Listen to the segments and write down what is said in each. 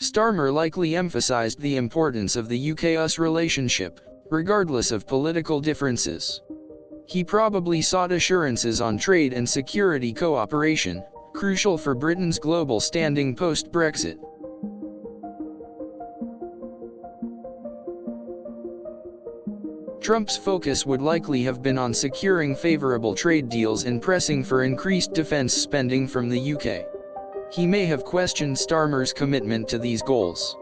Starmer likely emphasized the importance of the UK-US relationship, regardless of political differences. He probably sought assurances on trade and security cooperation, crucial for Britain's global standing post-Brexit. Trump's focus would likely have been on securing favorable trade deals and pressing for increased defense spending from the UK. He may have questioned Starmer's commitment to these goals.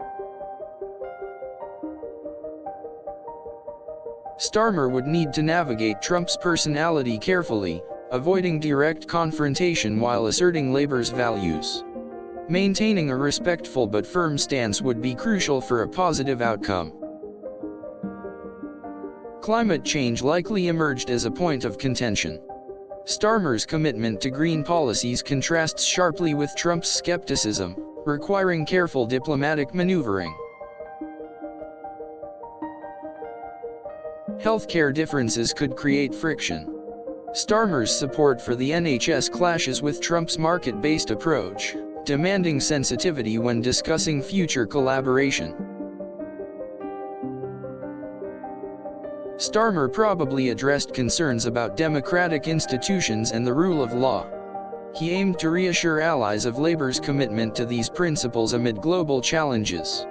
Starmer would need to navigate Trump's personality carefully, avoiding direct confrontation while asserting Labour's values. Maintaining a respectful but firm stance would be crucial for a positive outcome. Climate change likely emerged as a point of contention. Starmer's commitment to green policies contrasts sharply with Trump's skepticism, requiring careful diplomatic maneuvering. Healthcare differences could create friction. Starmer's support for the NHS clashes with Trump's market-based approach, demanding sensitivity when discussing future collaboration. Starmer probably addressed concerns about democratic institutions and the rule of law. He aimed to reassure allies of Labour's commitment to these principles amid global challenges.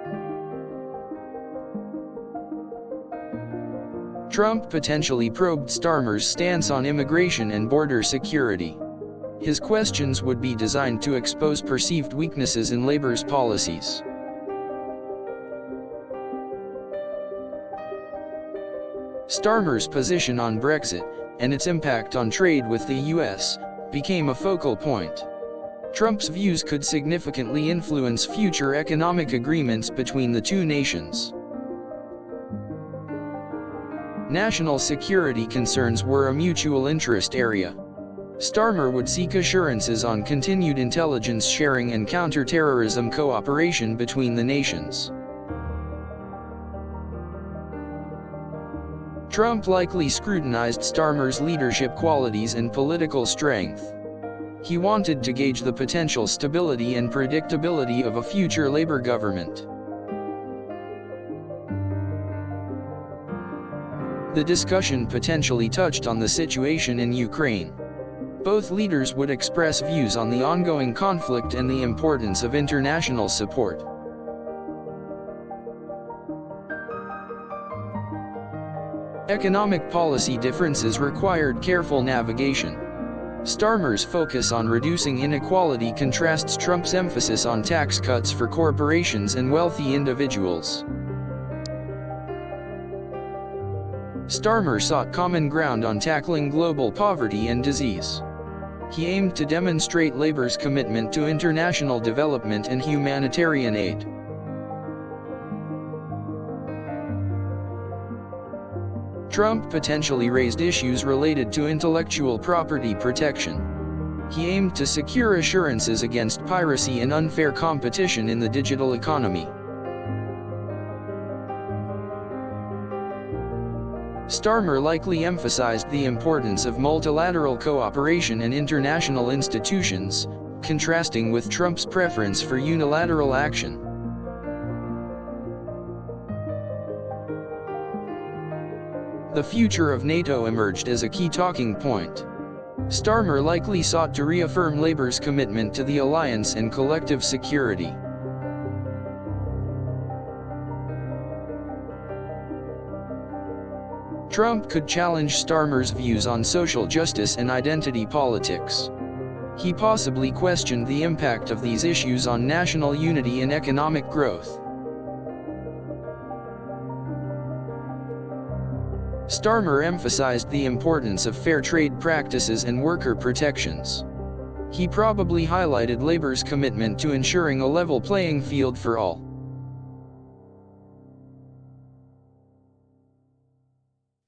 Trump potentially probed Starmer's stance on immigration and border security. His questions would be designed to expose perceived weaknesses in Labour's policies. Starmer's position on Brexit, and its impact on trade with the US, became a focal point. Trump's views could significantly influence future economic agreements between the two nations. National security concerns were a mutual interest area. Starmer would seek assurances on continued intelligence sharing and counter-terrorism cooperation between the nations. Trump likely scrutinized Starmer's leadership qualities and political strength. He wanted to gauge the potential stability and predictability of a future Labour government. The discussion potentially touched on the situation in Ukraine. Both leaders would express views on the ongoing conflict and the importance of international support. Economic policy differences required careful navigation. Starmer's focus on reducing inequality contrasts Trump's emphasis on tax cuts for corporations and wealthy individuals. Starmer sought common ground on tackling global poverty and disease. He aimed to demonstrate Labour's commitment to international development and humanitarian aid. Trump potentially raised issues related to intellectual property protection. He aimed to secure assurances against piracy and unfair competition in the digital economy. Starmer likely emphasized the importance of multilateral cooperation and international institutions, contrasting with Trump's preference for unilateral action. The future of NATO emerged as a key talking point. Starmer likely sought to reaffirm Labour's commitment to the alliance and collective security. Trump could challenge Starmer's views on social justice and identity politics. He possibly questioned the impact of these issues on national unity and economic growth. Starmer emphasized the importance of fair trade practices and worker protections. He probably highlighted Labour's commitment to ensuring a level playing field for all.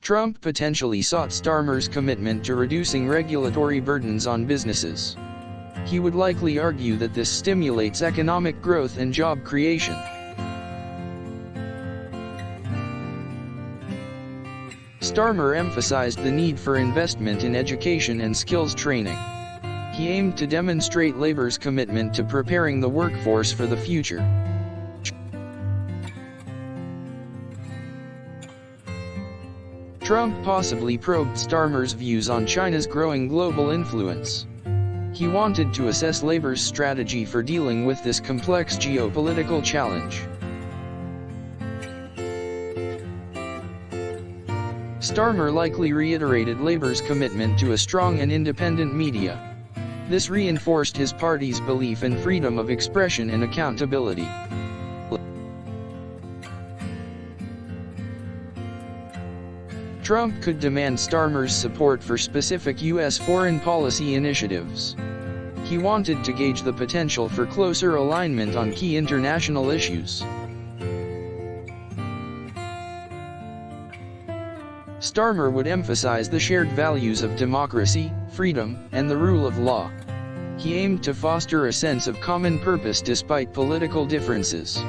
Trump potentially sought Starmer's commitment to reducing regulatory burdens on businesses. He would likely argue that this stimulates economic growth and job creation. Starmer emphasized the need for investment in education and skills training. He aimed to demonstrate Labour's commitment to preparing the workforce for the future. Trump possibly probed Starmer's views on China's growing global influence. He wanted to assess Labour's strategy for dealing with this complex geopolitical challenge. Starmer likely reiterated Labour's commitment to a strong and independent media. This reinforced his party's belief in freedom of expression and accountability. Trump could demand Starmer's support for specific U.S. foreign policy initiatives. He wanted to gauge the potential for closer alignment on key international issues. Starmer would emphasize the shared values of democracy, freedom, and the rule of law. He aimed to foster a sense of common purpose despite political differences.